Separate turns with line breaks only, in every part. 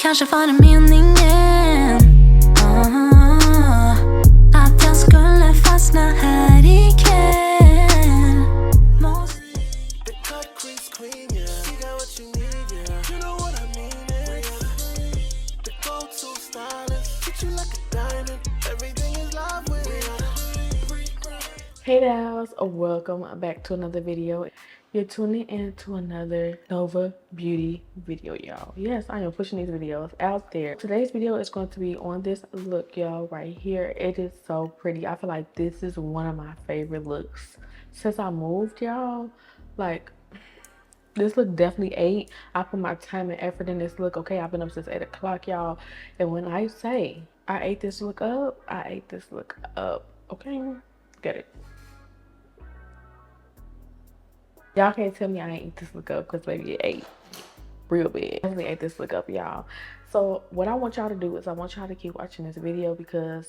kanske var det meningen. Att jag skulle fastna här ikväll.
Hey guys, welcome back to another video. You're tuning in to another Nova Beauty video, y'all. Yes, I am pushing these videos out there. Today's video is going to be on this look, y'all, right here. It is so pretty. I feel like this is one of my favorite looks since I moved, y'all. Like, this look definitely ate. I put my time and effort in this look. Okay, I've been up since 8 o'clock, y'all. And when I say I ate this look up, I ate this look up. Okay, get it. Y'all can't tell me I ain't eat this look up, because baby, it ate real big. Definitely ate this look up, y'all. So what I want y'all to do is I want y'all to keep watching this video, because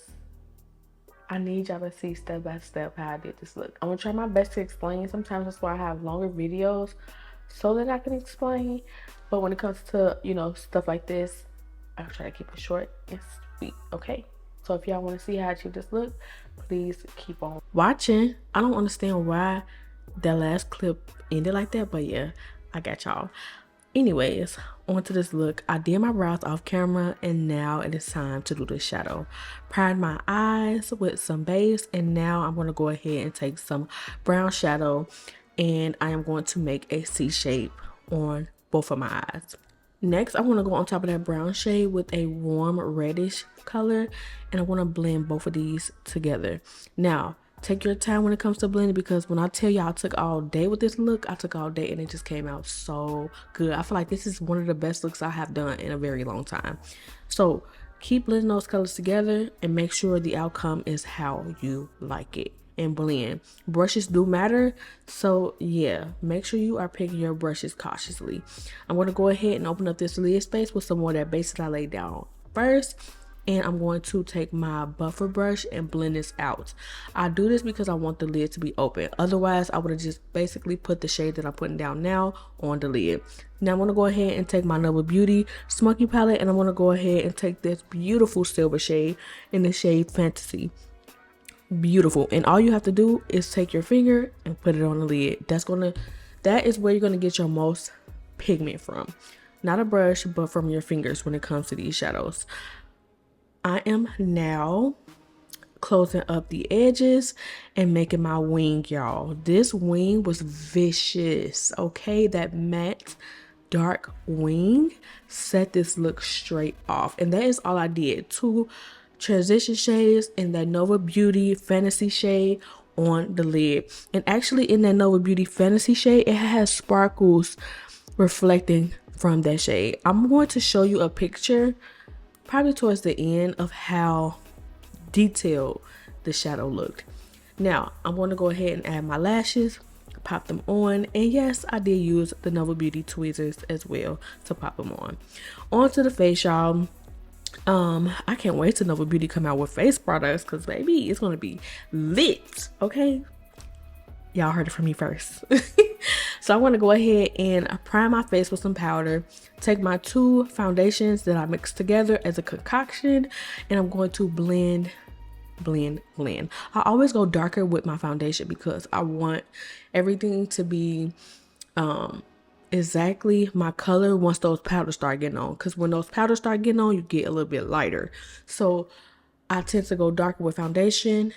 I need y'all to see step by step how I did this look. I'm gonna try my best to explain. Sometimes that's why I have longer videos, so that I can explain. But when it comes to, you know, stuff like this, I'll try to keep it short and sweet, okay? So if y'all want to see how I achieve this look, please keep on watching. I don't understand why that last clip ended like that, but yeah, I got y'all. Anyways, on to this look. I did my brows off camera, and now it is time to do the shadow. Primed my eyes with some base, and now I'm going to go ahead and take some brown shadow, and I am going to make a C shape on both of my eyes. Next, I want to go on top of that brown shade with a warm reddish color, and I want to blend both of these together. Now, take your time when it comes to blending, because when I tell you I took all day with this look, I took all day and it just came out so good. I feel like this is one of the best looks I have done in a very long time. So keep blending those colors together and make sure the outcome is how you like it, and blend. Brushes do matter, so yeah, make sure you are picking your brushes cautiously. I'm going to go ahead and open up this lid space with some more of that base that I laid down first. And I'm going to take my buffer brush and blend this out. I do this because I want the lid to be open. Otherwise, I would have just basically put the shade that I'm putting down now on the lid. Now I'm going to go ahead and take my Nova Beauty Smoky palette, and I'm going to go ahead and take this beautiful silver shade in the shade Fantasy. Beautiful. And all you have to do is take your finger and put it on the lid. That is where you're going to get your most pigment from. Not a brush, but from your fingers when it comes to these shadows. I am now closing up the edges and making my wing, y'all. This wing was vicious, okay? That matte dark wing set this look straight off. And that is all I did. 2 transition shades in that Nova Beauty Fantasy shade on the lid. And actually in that Nova Beauty Fantasy shade, it has sparkles reflecting from that shade. I'm going to show you a picture probably towards the end of how detailed the shadow looked. Now I'm going to go ahead and add my lashes, pop them on, and yes, I did use the Nova Beauty tweezers as well to pop them on. To the face, y'all. I can't wait till Nova Beauty come out with face products, because baby, it's gonna be lit. Okay, y'all heard it from me first. So I want to go ahead and prime my face with some powder, take my 2 foundations that I mixed together as a concoction, and I'm going to blend. I always go darker with my foundation because I want everything to be exactly my color once those powders start getting on, because when those powders start getting on, you get a little bit lighter. So I tend to go darker with foundation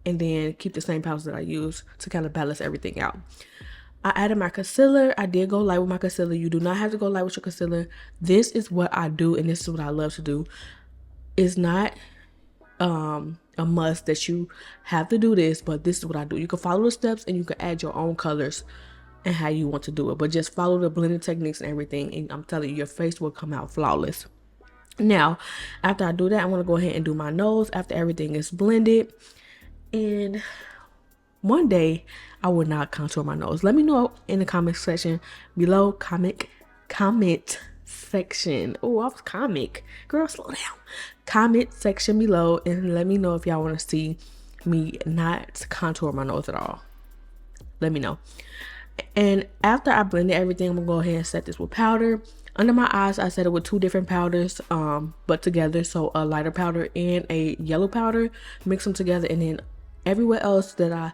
and then keep the same powders that I use to kind of balance everything out. I added my concealer. I did go light with my concealer. You do not have to go light with your concealer. This is what I do, and this is what I love to do. It's not a must that you have to do this, but this is what I do. You can follow the steps and you can add your own colors and how you want to do it, but just follow the blending techniques and everything, and I'm telling you, your face will come out flawless. Now, after I do that, I'm going to go ahead and do my nose after everything is blended. And one day I will not contour my nose. Let me know in the comment section below. Comment section. Oh, I was comic. Girl, slow down. Comment section below and let me know if y'all want to see me not contour my nose at all. Let me know. And after I blended everything, I'm gonna go ahead and set this with powder. Under my eyes, I set it with 2 different powders, but together. So a lighter powder and a yellow powder, mix them together, and then everywhere else that I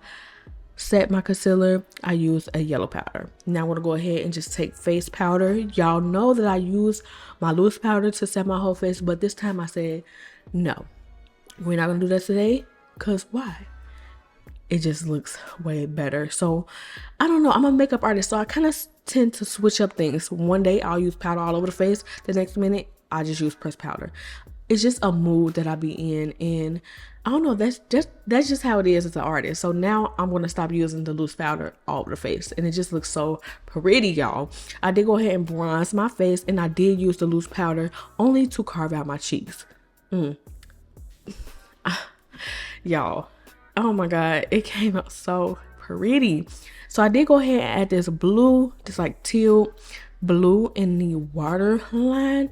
set my concealer, I use a yellow powder. Now I'm gonna go ahead and just take face powder. Y'all know that I use my loose powder to set my whole face, but this time I said, no, we're not gonna do that today, cause why? It just looks way better. So I don't know, I'm a makeup artist, so I kind of tend to switch up things. One day I'll use powder all over the face, the next minute I just use pressed powder. It's just a mood that I be in, and I don't know, that's just how it is as an artist. So now I'm gonna stop using the loose powder all over the face, and it just looks so pretty, y'all. I did go ahead and bronze my face, and I did use the loose powder only to carve out my cheeks. Y'all, oh my god, it came out so pretty. So I did go ahead and add this blue, this like teal blue in the waterline.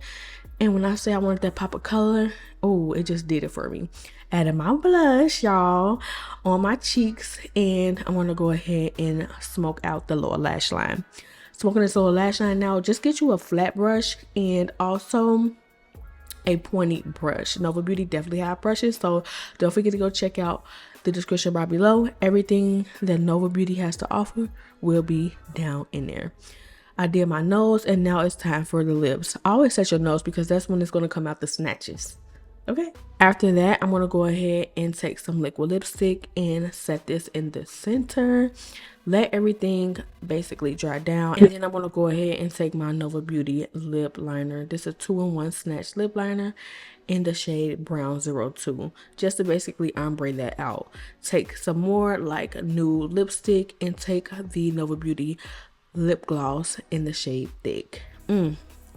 And when I say I wanted that pop of color, oh, it just did it for me. Added my blush, y'all, on my cheeks. And I'm going to go ahead and smoke out the lower lash line. Smoking this lower lash line now, just get you a flat brush and also a pointy brush. Nova Beauty definitely have brushes, so don't forget to go check out the description bar below. Everything that Nova Beauty has to offer will be down in there. I did my nose, and now it's time for the lips. Always set your nose because that's when it's going to come out the snatches. Okay. After that, I'm going to go ahead and take some liquid lipstick and set this in the center. Let everything basically dry down. And then I'm going to go ahead and take my Nova Beauty lip liner. This is a 2-in-1 Snatched lip liner in the shade Brown 02. Just to basically ombre that out. Take some more like nude lipstick and take the Nova Beauty lip gloss in the shade Thicc.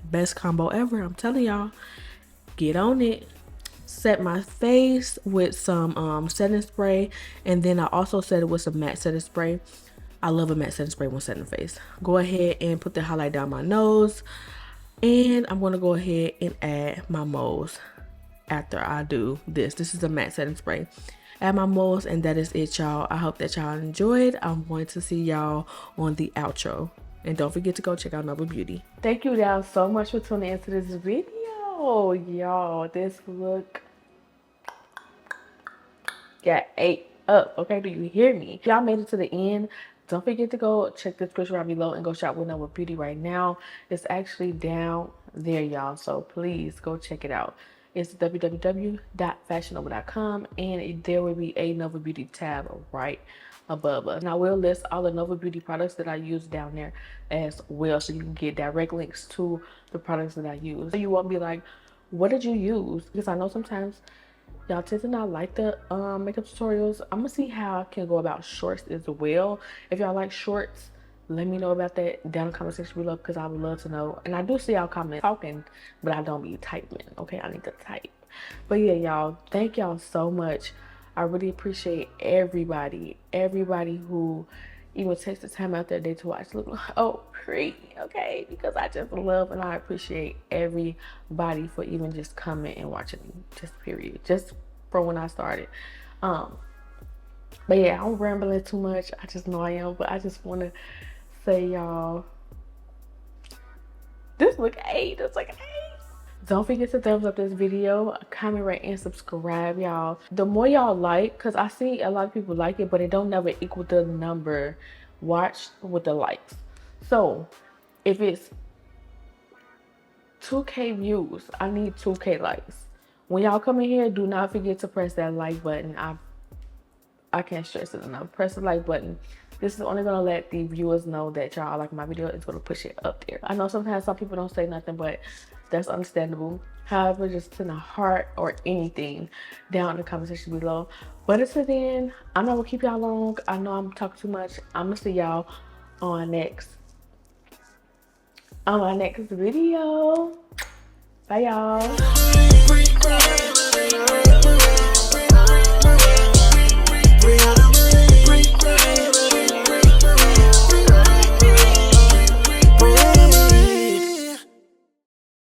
Best combo ever, I'm telling y'all. Get on it. Set my face with some setting spray, and then I also set it with some matte setting spray. I love a matte setting spray when setting the face. Go ahead and put the highlight down my nose, and I'm going to go ahead and add my moles after I do this. This is a matte setting spray. Add my moles, and that is it, y'all. I hope that y'all enjoyed. I'm going to see y'all on the outro, and don't forget to go check out Nova Beauty. Thank you guys so much for tuning into this video, y'all. This look got ate up. Okay, do you hear me? If y'all made it to the end, don't forget to go check the description right below and go shop with Nova Beauty right now. It's actually down there, y'all, so please go check it out. It's www.fashionnova.com, and there will be a Nova Beauty tab right above us. And I will list all the Nova Beauty products that I use down there as well, so you can get direct links to the products that I use. So you won't be like, what did you use? Because I know sometimes y'all tend to not like the makeup tutorials. I'm gonna see how I can go about shorts as well. If y'all like shorts, let me know about that down in the comment section below, because I would love to know. And I do see y'all comment talking, but I don't be typing. Okay, I need to type. But yeah, y'all, thank y'all so much. I really appreciate everybody who even takes the time out their day to watch. Look, oh, pretty, okay? Because I just love and I appreciate everybody for even just coming and watching me. Just period. Just from when I started. But yeah, I'm rambling too much. I just know I am, but I just want to say, y'all, this look 8. It's like 8. Don't forget to thumbs up this video, comment, rate, and subscribe, y'all. The more y'all like, because I see a lot of people like it, but it don't never equal the number watched with the likes. So if it's 2K views, I need 2K likes. When y'all come in here, do not forget to press that like button. I can't stress it enough. Press the like button. This is only gonna let the viewers know that y'all like my video. It's gonna push it up there. I know sometimes some people don't say nothing, but that's understandable. However, just send a heart or anything down in the comment section below. But until then, I'm not gonna keep y'all long. I know I'm talking too much. I'm gonna see y'all on my next video. Bye, y'all.